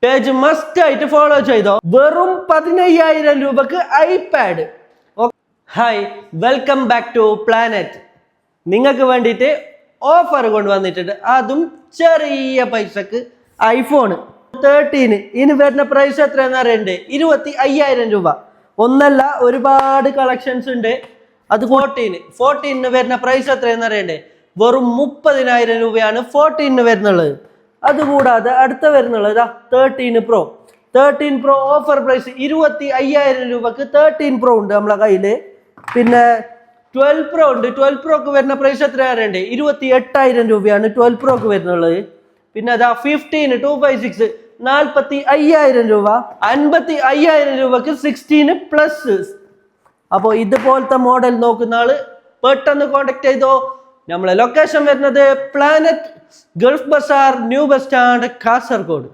Page must ആയിട്ട് follow ചെയ്തോ. വെറും 15,000 രൂപക്ക് iPad. Hi, welcome back to planet. നിങ്ങൾക്ക് വേണ്ടിയിട്ട് ഓഫർ കൊണ്ടുവന്നിട്ടുണ്ട്, അതും ചെറിയ പൈസക്ക്. ഐഫോൺ 13 ഇനി വരുന്ന പ്രൈസ് എത്രയെന്ന് അറിയണ്ടേ? 25,000 രൂപ. ഒന്നല്ല, ഒരുപാട് കളക്ഷൻസ് ഉണ്ട്. അത് 14 വരുന്ന പ്രൈസ് എത്രയെന്ന് അറിയണ്ടേ? വെറും 30,000 രൂപയാണ് 14 വരുന്നുള്ളത്. അതുകൂടാതെ അടുത്ത വരുന്നുള്ളത് 13 Pro ഓഫർ പ്രൈസ് 25,000 രൂപക്ക് 13 Pro ഉണ്ട് നമ്മളെ കയ്യില്. പിന്നെ 12 Pro ഉണ്ട്. 12 Proക്ക് വരുന്ന പ്രൈസ് എത്ര അറിയണ്ടേ? 28,000 രൂപയാണ് 12 Proക്ക് വരുന്നുള്ളത്. പിന്നെ 15 256 45,000 രൂപ. 55,000 രൂപക്ക് 16 പ്ലസ്. അപ്പോൾ ഇതുപോലത്തെ മോഡൽ നോക്കുന്ന ആള് പെട്ടെന്ന് കോണ്ടാക്ട് ചെയ്തോ. നമ്മളെ ലൊക്കേഷൻ വരുന്നത് planet, Gulf Bazar, new bus stand, Kasaragod.